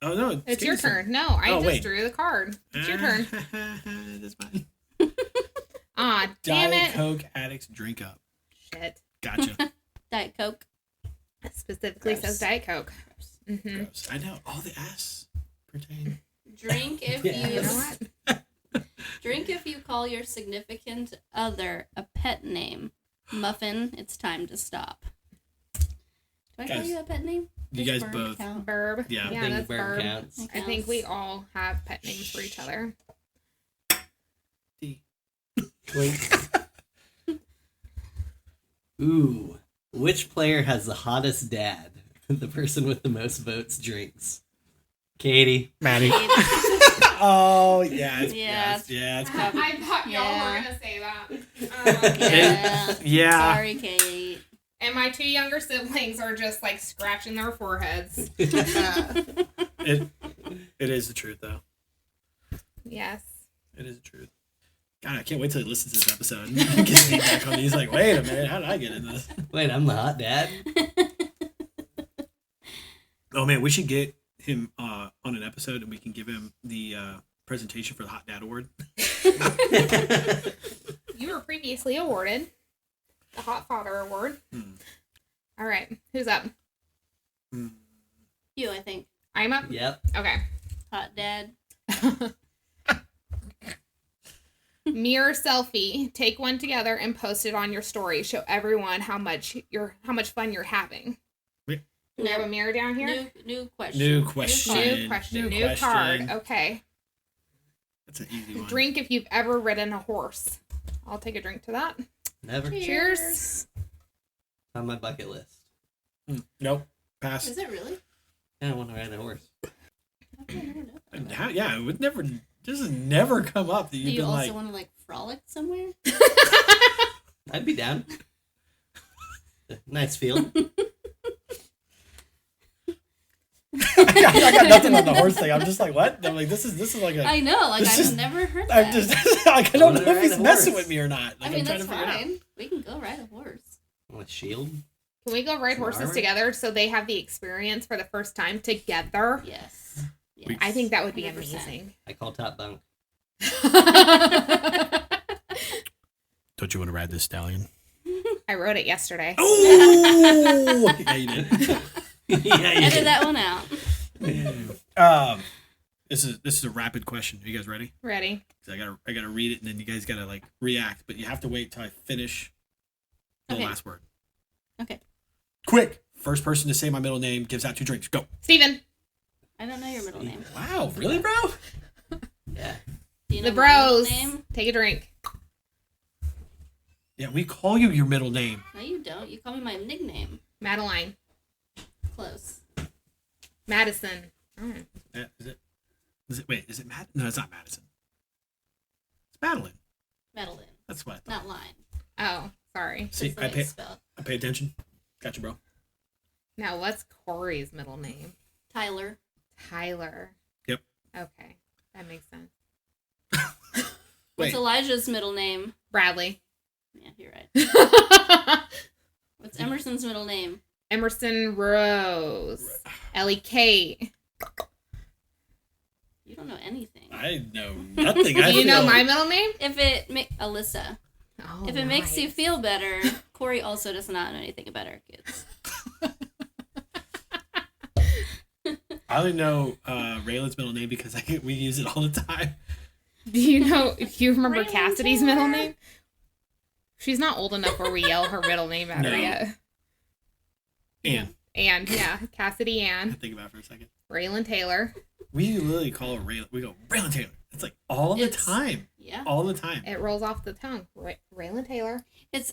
Oh no, It's your Katie's turn. No, I Oh, just wait. drew the card. It's your turn. That's fine. Ah, damn Diet it. Coke addicts drink up. Shit. Gotcha. Diet Coke. It specifically Gross. says Diet Coke. Mm-hmm. Gross. I know. All the S pertain. Drink if Yeah. You know what? Drink if you call your significant other a pet name. Muffin, it's time to stop. Do I call Guys, you a pet name? You Does guys Burb both. count? Burb. Yeah. I Yeah, think that's Burb Burb. counts. That I think we counts. all have pet names for each other. Wink. Ooh. Which player has the hottest dad? The person with the most votes drinks. Katie. Maddie. Oh yeah. Yeah. Yeah. It's I thought y'all Yeah. were going to say that. Yeah. Yeah. Sorry, Kate. And my 2 younger siblings are just like scratching their foreheads. It is the truth, though. Yes. It is the truth. God, I can't wait till he listens to this episode and gets feedback on it. He's like, wait a minute, how did I get in this? Wait, I'm the hot dad? Oh, man, we should get him on an episode and we can give him the presentation for the Hot Dad Award. You were previously awarded the Hot Father Award. All right. Who's up? You, I think. I'm up? Yep. Okay. Hot dad. Mirror selfie. Take one together and post it on your story. Show everyone how much fun you're having. Wait. Do we have a mirror down here? New question. New question. New card. Okay. That's an easy one. Drink if you've ever ridden a horse. I'll take a drink to that. Never. Cheers. On my bucket list. Nope. Pass. Is it really? I don't want to ride a horse. Yeah, it would never. This has never come up that Do you've you been also like. want to like frolic somewhere? I'd be down. Nice field. I got nothing on the horse thing. I'm just like, what? I'm like, this is like a. I know, like this I've is- never heard that. I'm just like, I don't know if ride he's a messing horse. with me or not. Like, I mean, I'm trying that's to figure it out. fine. We can go ride a horse. With a shield. Can we go ride Some horses armor? together so they have the experience for the first time together? Yes. We- I think that would be 100%. amazing. I call top bunk. Don't you want to ride this stallion? I rode it yesterday. Oh, yeah, you did. Yeah, Edit that one out. This is a rapid question. Are you guys ready? Ready? 'Cause I gotta read it and then you guys gotta like react, but you have to wait till I finish the Okay. last word. Okay. Quick! First person to say my middle name gives out 2 drinks. Go. Steven. I don't know your middle name. Wow, really, bro? Yeah. Do you know The my middle bros. name? Take a drink. Yeah, we call you your middle name. No, you don't. You call me my nickname. Madeline. Close. Madison. Mm. Is it? Wait, is it Matt? No, it's not Madison. It's Madeline. Madeline. That's what I thought. Not line. Oh, sorry. See, Just the I way pay it's spelled. attention. Gotcha, bro. Now, what's Corey's middle name? Tyler. Tyler. Yep. Okay. That makes sense. What's Wait. Elijah's middle name? Bradley. Yeah, you're right. What's Emerson's middle name? Emerson Rose. Ellie Kate. You don't know anything. I know nothing. Do you know my middle name? If it Alyssa. Oh, If it makes you nice. feel better, Corey also does not know anything about our kids. I only know Raylan's middle name because we use it all the time. Do you remember Raymond Cassidy's Taylor. middle name? She's not old enough where we yell her middle name at No. her yet. And And yeah, Cassidy I Ann. think about it for a second. Raylan Taylor. We literally call her Raylan. We go Raylan Taylor. It's like all the It's- time. Yeah. All the time. It rolls off the tongue. Raylan Taylor.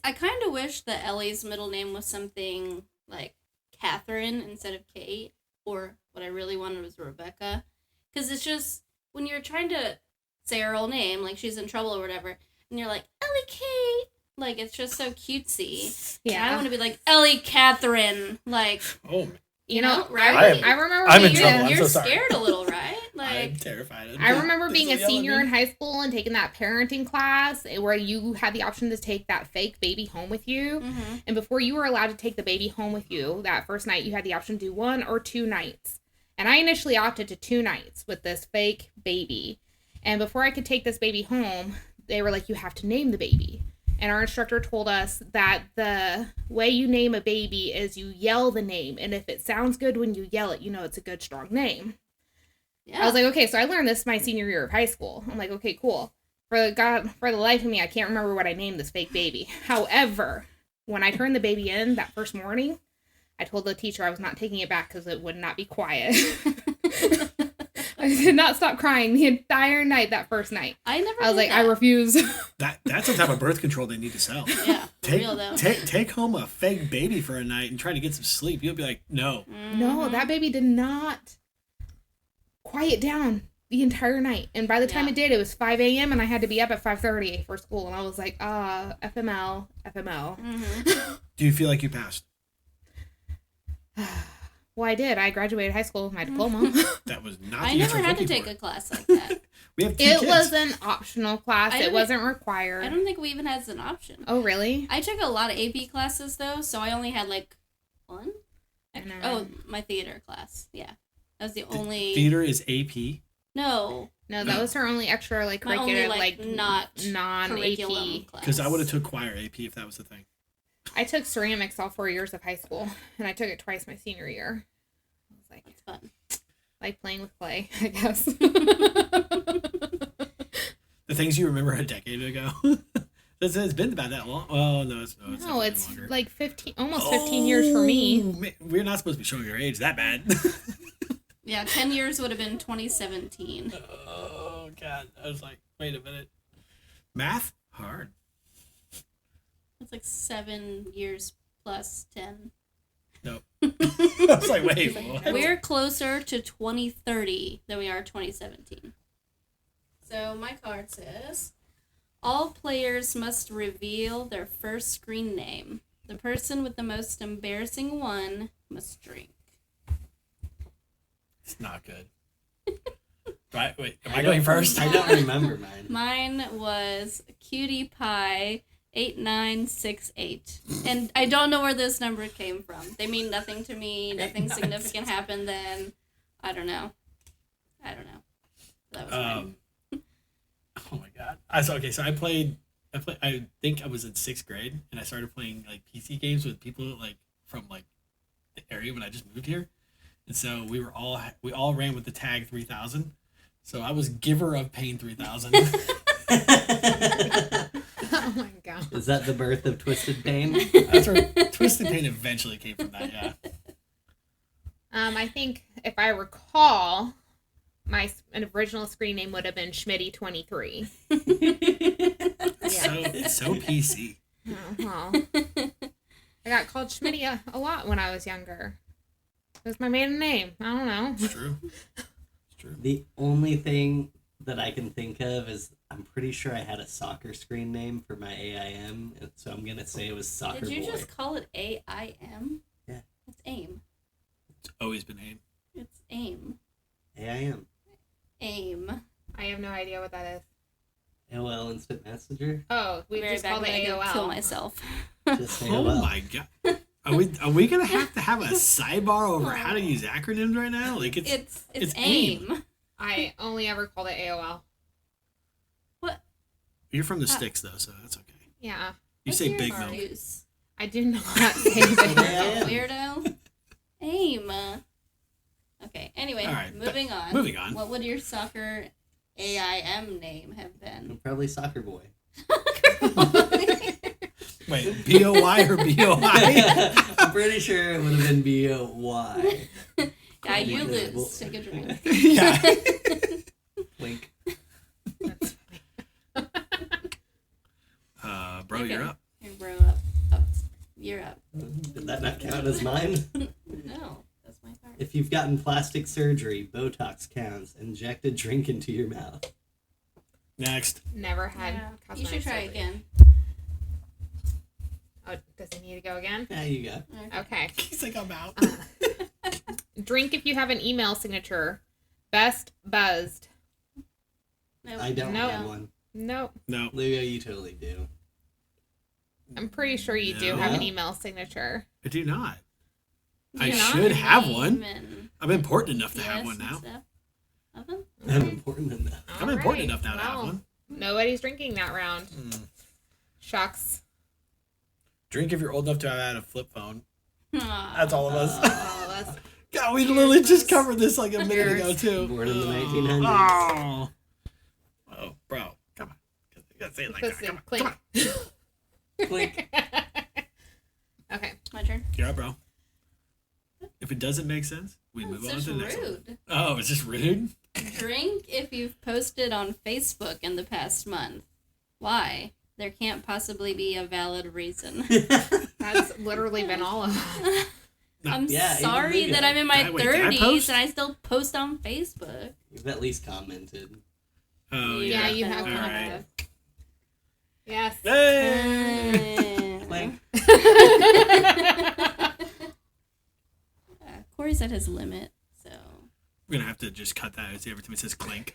I kind of wish that Ellie's middle name was something like Catherine instead of Kate, or what I really wanted was Rebecca. Because it's just, when you're trying to say her whole name, like she's in trouble or whatever, and you're like, Ellie Kate. Like, it's just so cutesy. And I want to be like, Ellie Catherine. Like, Oh, You know, right? I remember I'm in being trouble. I'm you're so sorry. scared a little, right? I'm Like, terrified. I remember being a This will yell at senior me. in high school and taking that parenting class where you had the option to take that fake baby home with you. mhm. And before you were allowed to take the baby home with you, that first night you had the option to do 1 or 2 nights. And I initially opted to 2 nights with this fake baby. And before I could take this baby home, they were like, you have to name the baby. And our instructor told us that the way you name a baby is you yell the name. And if it sounds good when you yell it, you know it's a good, strong name. Yeah. I was like, okay, so I learned this my senior year of high school. I'm like, okay, cool. For the life of me, I can't remember what I named this fake baby. However, when I turned the baby in that first morning, I told the teacher I was not taking it back because it would not be quiet. I did not stop crying the entire night that first night. I never I was did like, that. I refuse. That's the type of birth control they need to sell. Yeah, for Take, real though. take home a fake baby for a night and try to get some sleep. You'll be like, no. No, Mhm. that baby did not quiet down the entire night. And by the time it did, it was 5 a.m. and I had to be up at 5:30 for school. And I was like, FML. Mm-hmm. Do you feel like you passed? Well, I did. I graduated high school with my diploma. That was not. I never had to take a class like that. We have It was an optional class. It wasn't I required. don't think we even had as an option. Oh, really? I took a lot of AP classes though, so I only had like one. Oh, my theater class. Yeah, that was the only. Theater is AP. No, that was her only extra like my curricular only, not non-AP class. Because I would have took choir AP if that was the thing. I took ceramics all 4 years of high school, and I took it twice my senior year. I was like, it's fun. Like playing with clay, I guess. The things you remember a decade ago. It's been about that long. Oh no, it's longer. Like 15 years for me. We're not supposed to be showing our age that bad. Yeah, 10 years would have been 2017. Oh god, I was like, wait a minute. Math hard. It's like 7 years plus 10. Nope. I was like, wait, what? We're closer to 2030 than we are 2017. So my card says, all players must reveal their first screen name. The person with the most embarrassing one must drink. It's not good. Right? Wait, am I going first? I don't remember mine. Mine was Cutie Pie 8968. And I don't know where this number came from. They mean nothing to me. Nothing significant happened then. I don't know. That was mine. Oh my god. So I think I was in 6th grade and I started playing like PC games with people like from like the area when I just moved here. And so we all ran with the tag 3000. So I was giver of pain 3000. Oh my god. Is that the birth of Twisted Pain? That's where Twisted Pain eventually came from that, yeah. I think if I recall, my original screen name would have been Schmitty23. It's so PC. Oh, well. I got called Schmitty a lot when I was younger. It was my maiden name. I don't know. It's true. The only thing that I can think of is I'm pretty sure I had a soccer screen name for my AIM, so I'm going to say it was Soccer Boy. Did you just call it AIM? Yeah. It's AIM. It's always been AIM. It's AIM. AIM. AIM. I have no idea what that is. AOL Instant Messenger? Oh, we just called it AOL. Kill myself. Just AOL. Oh my god. Are we gonna have to have a sidebar over how to use acronyms right now? Like it's AIM. I only ever called it AOL. What? You're from the sticks though, so that's okay. Yeah. You say big milk. I do not say big milk. Weirdo. AIM. Okay. Anyway, all right, moving on. Moving on. What would your soccer AIM name have been? Probably Soccer Boy. Wait, B-O-Y or B-O-I? I'm pretty sure it would have been B-O-Y. Yeah, you lose. Take a drink. Yeah. Wink. Bro, okay. You're up. You're bro up. You're up. Did that not count as mine? No, that's my part. If you've gotten plastic surgery, Botox counts. Inject a drink into your mouth. Next. Never had cosmetic You should try surgery. Again. Oh, does he need to go again? Yeah, you go. Okay. He's like, I'm out. Drink if you have an email signature. Best buzzed. Nope. I don't have one. Nope. No. Leo, you totally do. I'm pretty sure you do have an email signature. I do not. I should have one. I'm important enough to have one now. I'm important enough. I'm important enough now to have one. Nobody's drinking that round. Shucks. Drink if you're old enough to have had a flip phone. That's all of us. God, we literally just covered this like a minute ago, too. Born in the 1900s. Oh, bro. Come on. You gotta say it like that. Come on. Clink. Okay. My turn. You're up, bro. If it doesn't make sense, we move on to the next one. Oh, it's just rude? Drink if you've posted on Facebook in the past month. Why? There can't possibly be a valid reason. That's literally been all of them. I'm Yeah, sorry even that Lugo. I'm in my Wait, did I 30s post? and I still post on Facebook. You've at least commented. Oh, Yeah, yeah. you have All right. commented. Yes. Hey! Clank. Corey's at his limit, so. We're going to have to just cut that every time it says clink.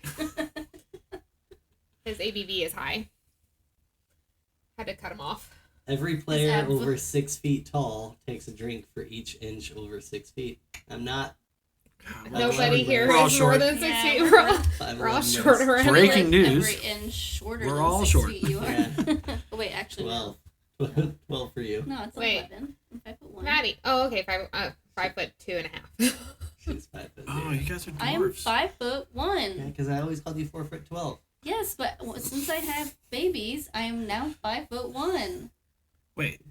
His ABV is high. Had to cut him off. Every player Is that- over 6 feet tall takes a drink for each inch over 6 feet. I'm not. Nobody here We're all is more short. than 6 Yeah, feet. we're We're all, I'm we're all one short most- around Breaking here. news. Every inch shorter We're than all 6 short. feet you are. Yeah. Oh, wait, actually, 12. 12 for you. no, it's Wait. 11. I'm 5'1". Maddie. Oh, okay. 5'2.5". She's 5 foot. Oh, you guys are I am dwarfs. 5'1". Yeah, because I always called you 4'12". Yes, but since I have babies, I am now 5'1". Wait,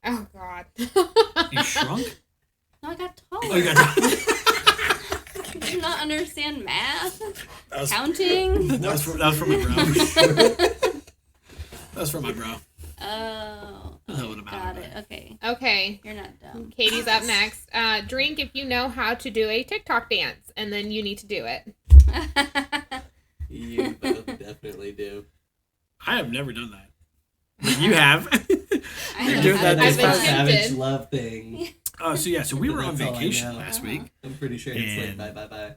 Oh, God. you shrunk? No, I got taller. Oh, you got Do you not understand math? that was, Counting? that was from my bro. That was from my bro. Oh, That would have got mattered. it. Okay, Okay. you're not dumb. Katie's up next. Drink if you know how to do a TikTok dance, and then you need to do it. You both definitely do. I have never done that. But you have. I You're know doing how that to I've this been past- tempted. savage love thing. So yeah, so we were on That's all I vacation know. last Uh-huh. week. I'm pretty sure it's like And- bye.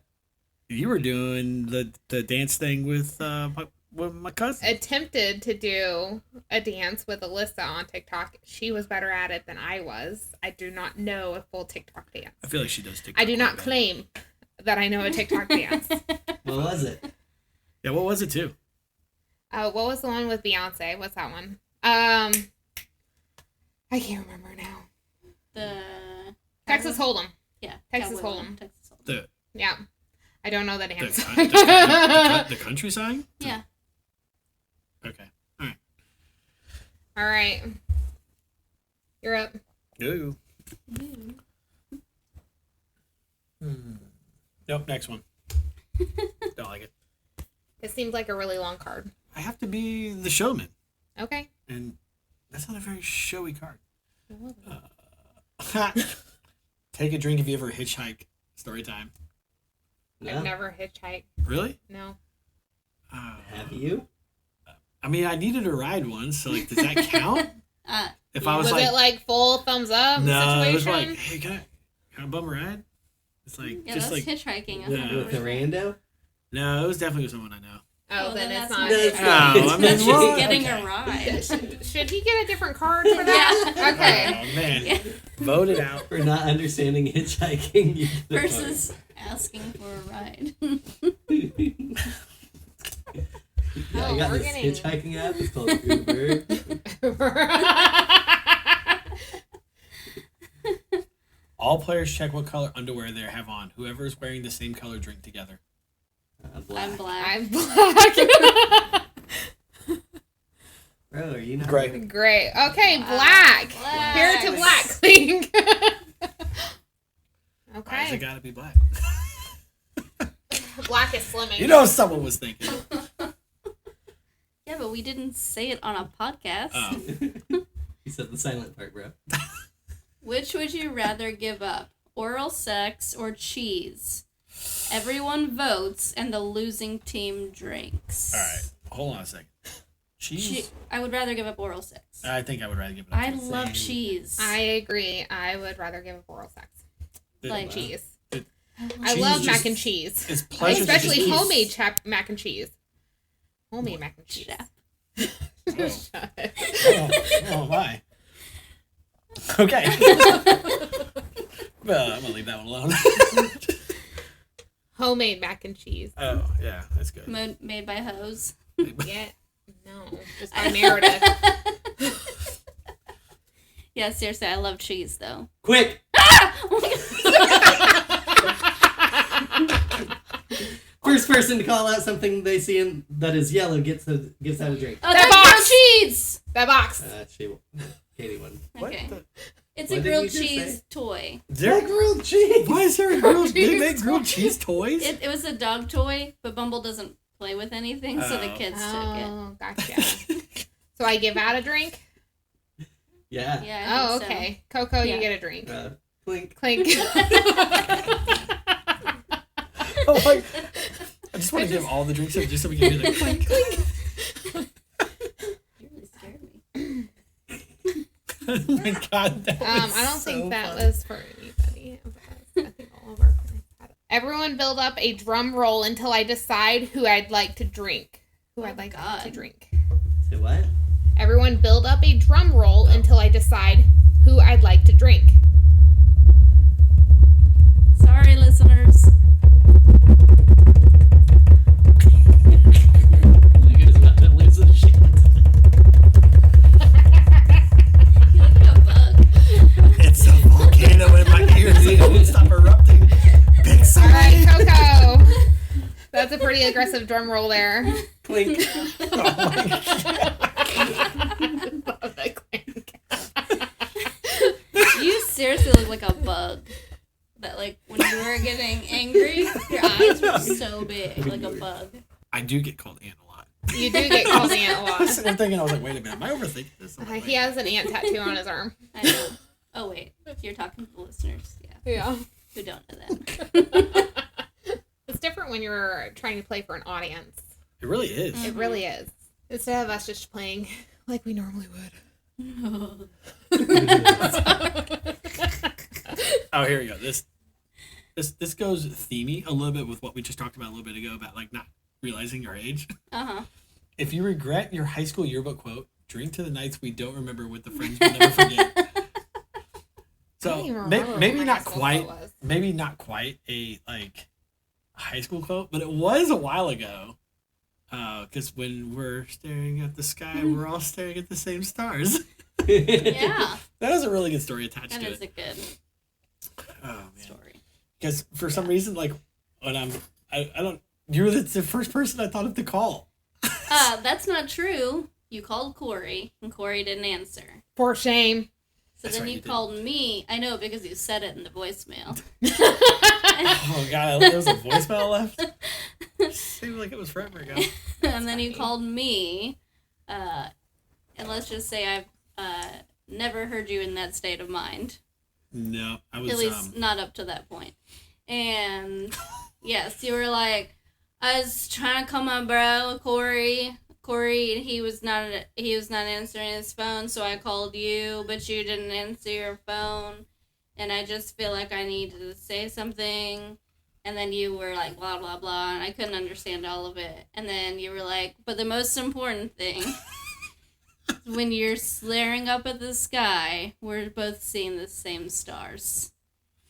You were doing the dance thing with my cousin. Attempted to do a dance with Alyssa on TikTok. She was better at it than I was. I do not know a full TikTok dance. I feel like she does TikTok. I do not quite a bit. claim that I know a TikTok dance. What was it? Yeah, what was it too? What was the one with Beyonce? What's that one? I can't remember now. The Texas Hold'em. Yeah, Texas Cowboy Hold'em. one, Texas Hold'em. Yeah. I don't know the The dance. the country song? Yeah. Okay. All right. All right. You're up. Go. Nope. Next one. Don't like it. It seems like a really long card. I have to be the showman, Okay. and that's not a very showy card. Uh, Take a drink if you ever hitchhike. Story time. No? I've never hitchhiked. Really? No. Have you? I mean, I needed a ride once, so like, does that count? If I was, Was it like full thumbs up no, situation? it was like, hey, can I bum a ride? It's like Yeah, just that's like hitchhiking. Yeah. With the rando? no, it was definitely with someone I know. Oh, Oh, then then it's that's not. not hitchhiking. No, I mean, That's well, just getting okay. a ride. Should he get a different card for that? Yeah. Okay. Oh man, Yeah. vote it out. For not understanding hitchhiking. You get a Versus asking for a ride. card. Yeah, I got we're this getting- hitchhiking app. It's called Uber. All players check what color underwear they have on. Whoever is wearing the same color drink together. Black. I'm black. I'm black. Bro, are you not? Great. Great. Okay, black. Black. Here to black. Clink. Why does it Okay. gotta be black? Black is slimming. You know, someone was thinking. Yeah, but we didn't say it on a podcast. Oh, You said the silent part, bro. Which would you rather give up? Oral sex or cheese? Everyone votes and the losing team drinks. all right. Hold on a second. Cheese. I would rather give up oral sex. I think I would rather give it up. I to love Same. cheese. I agree. I would rather give up oral sex. like Cheese. It- I Cheese love is mac just- and cheese. It's pleasure. to Especially just eat. homemade mac and cheese. Homemade mac and cheese. Chef. Oh my. Okay. Well, I'm gonna leave that one alone. Homemade mac and cheese. Oh yeah, that's good. Made by hose. Yeah. No. Just by Meredith. Yeah, seriously, I love cheese though. Quick! Oh my God. First person to call out something they see that is yellow gets out a drink. Oh, That that's grilled box! cheese! That box. Katie won. Okay. What? It's What a did grilled you just cheese say? toy. There, grilled cheese! why is there a grilled? They Cheese make grilled toy. cheese toys? It was a dog toy, but Bumble doesn't play with anything, so the Oh. kids took Oh, gotcha. So I give out a drink? Yeah. it. Yeah. I Oh, think so. okay. Coco, Yeah. you get a drink. Clink. Clink. Oh my, I just want to give all the drinks up just so we can do the clink. You really scared me. Oh my god, that was I don't so think that funny. was for anybody of us. I think all of our friends had it. Everyone build up a drum roll until I decide who I'd like to drink. Who I'd like to drink. Say what? Everyone build up a drum roll until I decide who I'd like to drink. Sorry, listeners. You guys about to lose the shit. You look like a bug. It's a volcano in my ears. It won't stop erupting. Big All sigh. right, Coco. That's a pretty aggressive drum roll there. Clink. Oh my god. Love that clink. You seriously look like a bug. That, like, when you were getting angry, your eyes were so big, like a bug. I do get called Ant a lot. You do get called ant a I lot. was sitting there thinking, I was like, wait a minute, am I overthinking this? I'm like, He has an ant tattoo on his arm. I know. Oh, wait. You're talking to the listeners. Yeah. Yeah. Who don't know that. It's different when you're trying to play for an audience. it really is. It really is. Instead of us just playing like we normally would. Oh, here we go. This goes themey a little bit with what we just talked about a little bit ago about like not realizing your age. Uh-huh. If you regret your high school yearbook quote, drink to the nights we don't remember with the friends we'll never forget. I don't So even remember what maybe my not high school quite, quote was. maybe not quite a like high school quote, but it was a while ago. Because when we're staring at the sky, we're all staring at the same stars. Yeah. That is a really good story attached That to is it. a good Oh man. story. Because for some reason, like when I don't. You were the first person I thought of to call. That's not true. You called Corey, and Corey didn't answer. For shame. So That's then right, you you did. called me. I know because you said it in the voicemail. Oh god, there was a voicemail left. Seemed like it was forever ago. And then you called me. And let's just say I've never heard you in that state of mind. No, I was. At least not up to that point. And yes, you were like, I was trying to call my bro Corey, and he was not answering his phone, so I called you, but you didn't answer your phone, and I just feel like I needed to say something. And then you were like, blah, blah, blah, and I couldn't understand all of it. And then you were like, but the most important thing, when you're staring up at the sky, we're both seeing the same stars.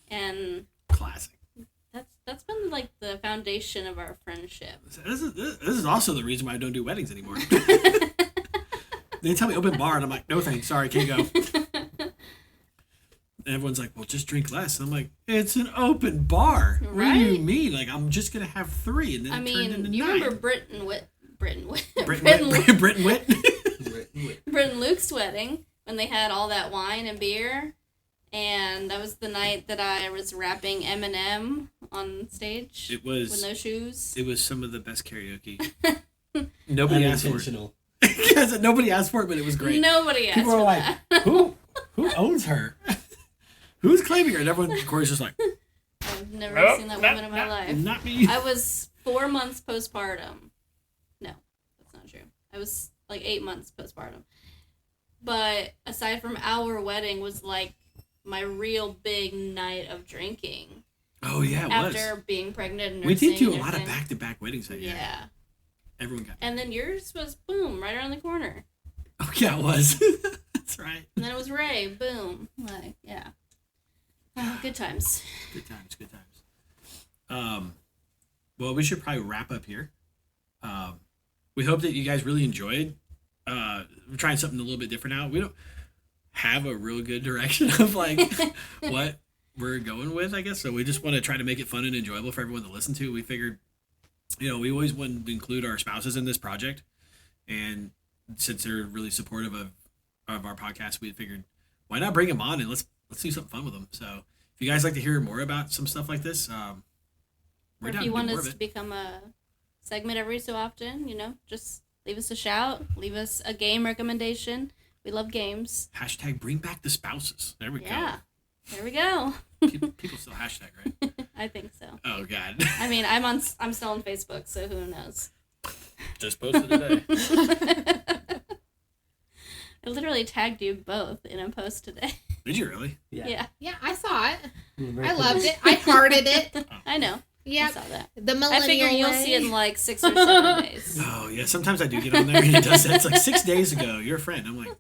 And Classic. that's been like the foundation of our friendship. This is also the reason why I don't do weddings anymore. They tell me open bar, and I'm like, no thanks, sorry, can't go. And everyone's like, well, just drink less. And I'm like, it's an open bar. What do you Right. mean? Like, I'm just gonna have 3, and then I it turned into mean, you 9. remember Britton Witt, Britton Witt. Britton Luke's wedding when they had all that wine and beer, and that was the night that I was rapping Eminem on stage. It was. with no shoes. It was some of the best karaoke. Nobody asked for it. Unintentional. Yes, nobody asked for it, but it was great. Nobody asked People were for like, that. who owns her? Who's claiming her? And everyone, Corey's just like, I've never nope, seen that not- woman in my life. Not me. I was 4 months postpartum. No, that's not true. I was like 8 months postpartum. But aside from our wedding was like my real big night of drinking. Oh, yeah, it After was. being pregnant and We did nursing do a and lot of everything. back-to-back weddings that year. Yeah. Everyone got. And then yours was boom, right around the corner. Oh, yeah, it was. That's right. And then it was Ray, boom. Like, yeah. Good times. Good times, good times. Well, we should probably wrap up here. We hope that you guys really enjoyed. We're trying something a little bit different now. We don't have a real good direction of like what we're going with, I guess. So we just want to try to make it fun and enjoyable for everyone to listen to. We figured, we always wanted to include our spouses in this project, and since they're really supportive of our podcast, we figured why not bring them on and let's do something fun with them. So if you guys like to hear more about some stuff like this, Or we're if down you to do want more us of to it. become a segment every so often, just leave us a shout. Leave us a game recommendation. We love games. Hashtag bring back the spouses. There we go. Yeah. There we go. People still hashtag, right? I think so. Oh God. I mean, I'm still on Facebook, so who knows? Just posted today. I literally tagged you both in a post today. Did you really? Yeah. Yeah, I saw it. I loved it. I hearted it. I know. Yeah. I saw that. The millennial I figure you'll way. see it in like 6 or 7 days. Oh yeah, sometimes I do get on there and it does that. It's like 6 days ago. You're a friend. I'm like,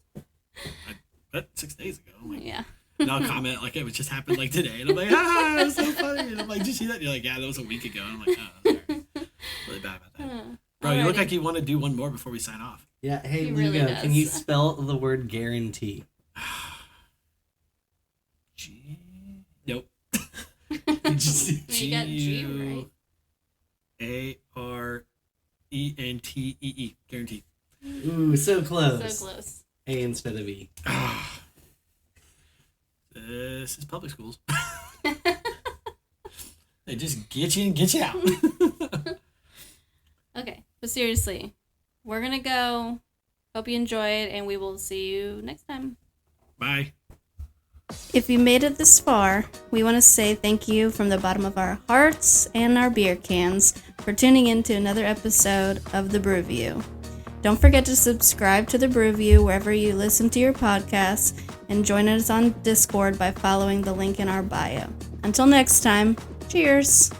what? 6 days ago? I'm like, Yeah. And I'll comment like it just happened like today, and I'm like, it was so funny. And I'm like, did you see that? And you're like, yeah, that was a week ago. And I'm like, oh, sorry. Really bad about that. Bro, you look like you want to do one more before we sign off. Yeah, hey, He Lugo, really can you does. spell the word guarantee? Nope. You got G right. Garentee. Guarantee. Ooh, so close. So close. A instead of E. This is public schools. They just get you and get you out. Okay, but seriously, we're gonna go. Hope you enjoyed, and we will see you next time. Bye. If you made it this far, we want to say thank you from the bottom of our hearts and our beer cans for tuning in to another episode of The Brew View. Don't forget to subscribe to The Brew View wherever you listen to your podcasts, and join us on Discord by following the link in our bio. Until next time, cheers!